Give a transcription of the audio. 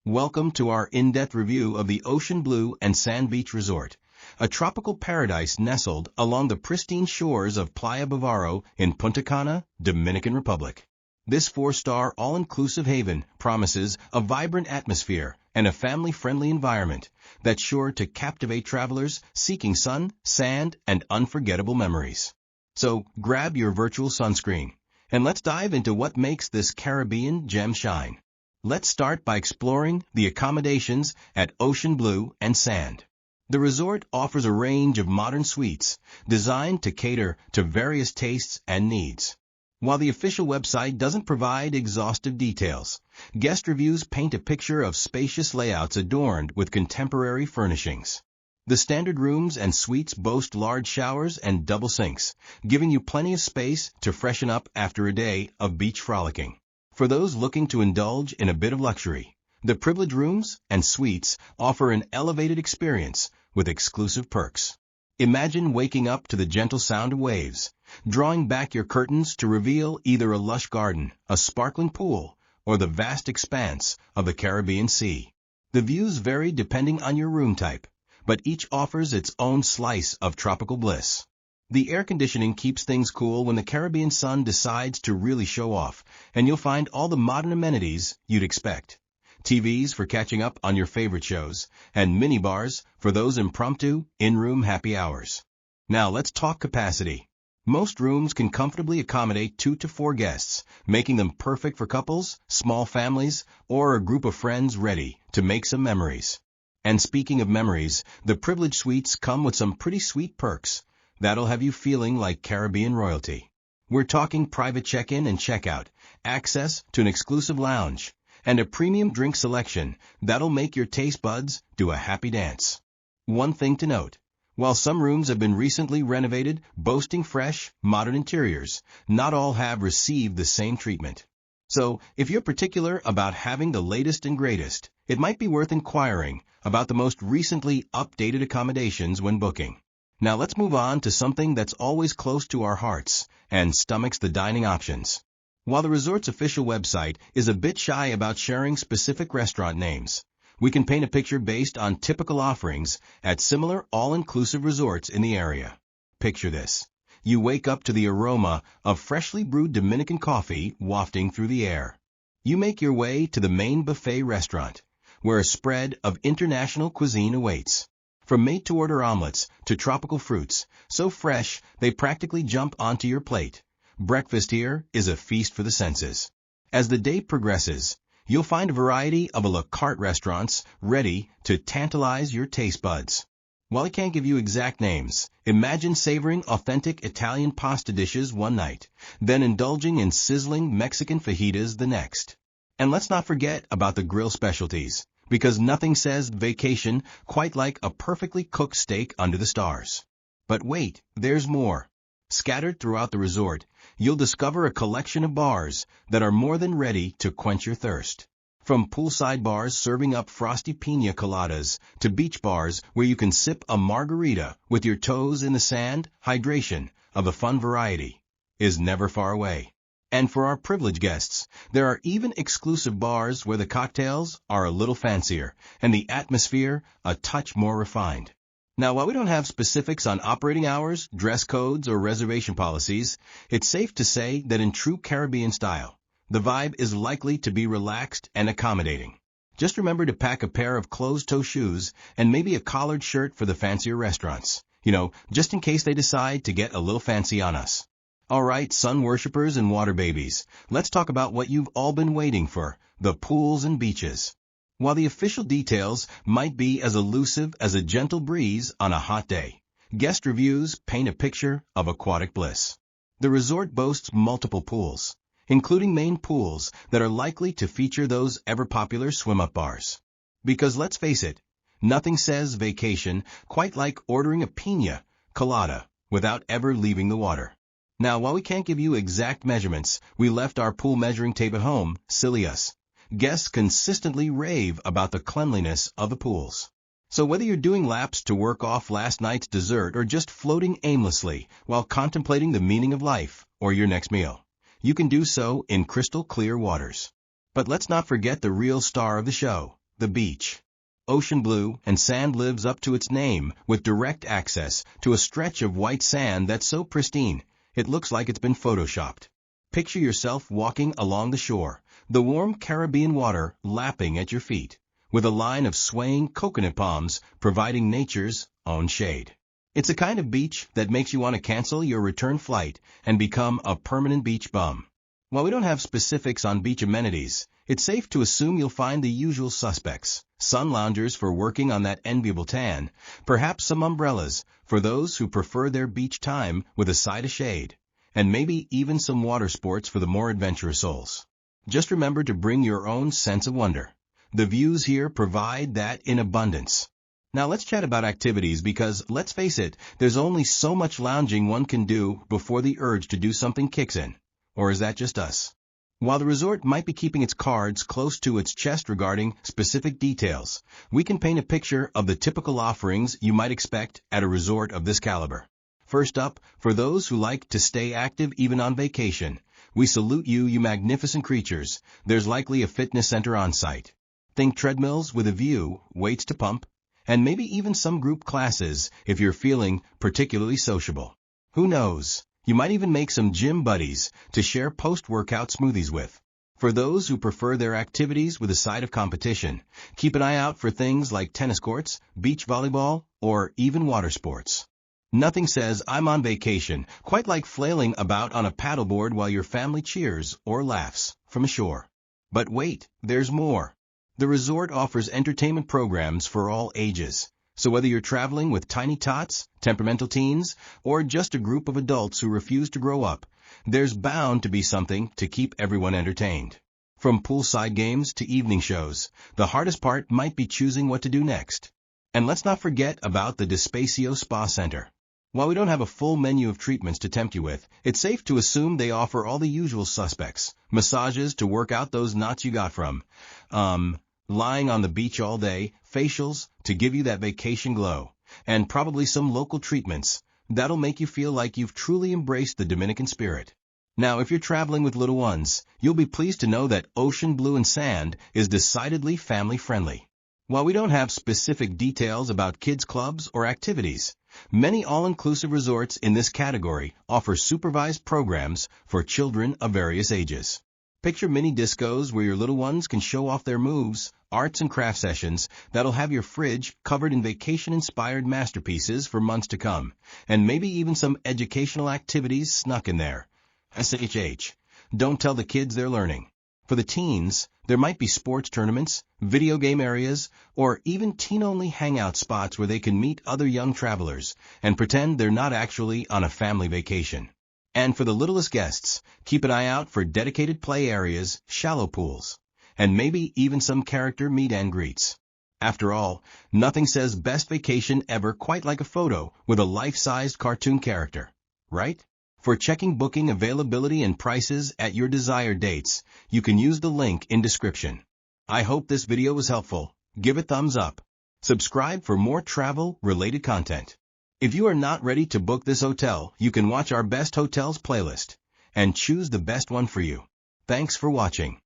Welcome to our in-depth review of the Ocean Blue and Sand Beach Resort, a tropical paradise nestled along the pristine shores of Playa Bavaro in Punta Cana, Dominican Republic. This four-star all-inclusive haven promises a vibrant atmosphere and a family-friendly environment that's sure to captivate travelers seeking sun, sand, and unforgettable memories. So grab your virtual sunscreen, and let's dive into what makes this Caribbean gem shine. Let's start by exploring the accommodations at Ocean Blue and Sand. The resort offers a range of modern suites designed to cater to various tastes and needs. While the official website doesn't provide exhaustive details, guest reviews paint a picture of spacious layouts adorned with contemporary furnishings. The standard rooms and suites boast large showers and double sinks, giving you plenty of space to freshen up after a day of beach frolicking. For those looking to indulge in a bit of luxury, the privileged rooms and suites offer an elevated experience with exclusive perks. Imagine waking up to the gentle sound of waves, drawing back your curtains to reveal either a lush garden, a sparkling pool, or the vast expanse of the Caribbean Sea. The views vary depending on your room type, but each offers its own slice of tropical bliss. The air conditioning keeps things cool when the Caribbean sun decides to really show off, and you'll find all the modern amenities you'd expect. TVs for catching up on your favorite shows, and mini bars for those impromptu, in-room happy hours. Now let's talk capacity. Most rooms can comfortably accommodate 2 to 4 guests, making them perfect for couples, small families, or a group of friends ready to make some memories. And speaking of memories, the privileged suites come with some pretty sweet perks that'll have you feeling like Caribbean royalty. We're talking private check-in and check-out, access to an exclusive lounge, and a premium drink selection that'll make your taste buds do a happy dance. One thing to note, while some rooms have been recently renovated, boasting fresh, modern interiors, not all have received the same treatment. So, if you're particular about having the latest and greatest, it might be worth inquiring about the most recently updated accommodations when booking. Now let's move on to something that's always close to our hearts and stomachs: the dining options. While the resort's official website is a bit shy about sharing specific restaurant names, we can paint a picture based on typical offerings at similar all-inclusive resorts in the area. Picture this. You wake up to the aroma of freshly brewed Dominican coffee wafting through the air. You make your way to the main buffet restaurant, where a spread of international cuisine awaits. From made-to-order omelets to tropical fruits, so fresh they practically jump onto your plate, breakfast here is a feast for the senses. As the day progresses, you'll find a variety of a la carte restaurants ready to tantalize your taste buds. While I can't give you exact names, imagine savoring authentic Italian pasta dishes one night, then indulging in sizzling Mexican fajitas the next. And let's not forget about the grill specialties, because nothing says vacation quite like a perfectly cooked steak under the stars. But wait, there's more. Scattered throughout the resort, you'll discover a collection of bars that are more than ready to quench your thirst. From poolside bars serving up frosty piña coladas to beach bars where you can sip a margarita with your toes in the sand, hydration of a fun variety is never far away. And for our privileged guests, there are even exclusive bars where the cocktails are a little fancier and the atmosphere a touch more refined. Now, while we don't have specifics on operating hours, dress codes, or reservation policies, it's safe to say that in true Caribbean style, the vibe is likely to be relaxed and accommodating. Just remember to pack a pair of closed-toe shoes and maybe a collared shirt for the fancier restaurants, just in case they decide to get a little fancy on us. All right, sun worshippers and water babies, let's talk about what you've all been waiting for: the pools and beaches. While the official details might be as elusive as a gentle breeze on a hot day, guest reviews paint a picture of aquatic bliss. The resort boasts multiple pools, including main pools that are likely to feature those ever-popular swim-up bars. Because let's face it, nothing says vacation quite like ordering a piña colada without ever leaving the water. Now, while we can't give you exact measurements, we left our pool measuring tape at home, silly us. Guests consistently rave about the cleanliness of the pools. So whether you're doing laps to work off last night's dessert or just floating aimlessly while contemplating the meaning of life or your next meal, you can do so in crystal clear waters. But let's not forget the real star of the show, The beach. Ocean blue and sand lives up to its name with direct access to a stretch of white sand that's so pristine, it looks like it's been photoshopped. Picture yourself walking along the shore, the warm Caribbean water lapping at your feet, with a line of swaying coconut palms providing nature's own shade. It's a kind of beach that makes you want to cancel your return flight and become a permanent beach bum. While we don't have specifics on beach amenities, it's safe to assume you'll find the usual suspects: sun loungers for working on that enviable tan, perhaps some umbrellas for those who prefer their beach time with a side of shade, and maybe even some water sports for the more adventurous souls. Just remember to bring your own sense of wonder. The views here provide that in abundance. Now let's chat about activities because, let's face it, there's only so much lounging one can do before the urge to do something kicks in. Or is that just us? While the resort might be keeping its cards close to its chest regarding specific details, we can paint a picture of the typical offerings you might expect at a resort of this caliber. First up, for those who like to stay active even on vacation, we salute you, you magnificent creatures. There's likely a fitness center on site. Think treadmills with a view, weights to pump, and maybe even some group classes if you're feeling particularly sociable. Who knows? You might even make some gym buddies to share post-workout smoothies with. For those who prefer their activities with a side of competition, keep an eye out for things like tennis courts, beach volleyball, or even water sports. Nothing says I'm on vacation quite like flailing about on a paddleboard while your family cheers or laughs from ashore. But wait, there's more. The resort offers entertainment programs for all ages. So whether you're traveling with tiny tots, temperamental teens, or just a group of adults who refuse to grow up, there's bound to be something to keep everyone entertained. From poolside games to evening shows, the hardest part might be choosing what to do next. And let's not forget about the Despacio Spa Center. While we don't have a full menu of treatments to tempt you with, it's safe to assume they offer all the usual suspects: massages to work out those knots you got from lying on the beach all day, facials to give you that vacation glow, and probably some local treatments that'll make you feel like you've truly embraced the Dominican spirit. Now, if you're traveling with little ones, you'll be pleased to know that Ocean Blue and Sand is decidedly family-friendly. While we don't have specific details about kids' clubs or activities, many all-inclusive resorts in this category offer supervised programs for children of various ages. Picture mini discos where your little ones can show off their moves, arts and craft sessions that'll have your fridge covered in vacation-inspired masterpieces for months to come, and maybe even some educational activities snuck in there. SHH. Don't tell the kids they're learning. For the teens, there might be sports tournaments, video game areas, or even teen-only hangout spots where they can meet other young travelers and pretend they're not actually on a family vacation. And for the littlest guests, keep an eye out for dedicated play areas, shallow pools, and maybe even some character meet and greets. After all, nothing says best vacation ever quite like a photo with a life-sized cartoon character, right? For checking booking availability and prices at your desired dates, you can use the link in description. I hope this video was helpful. Give it thumbs up. Subscribe for more travel-related content. If you are not ready to book this hotel, you can watch our Best Hotels playlist and choose the best one for you. Thanks for watching.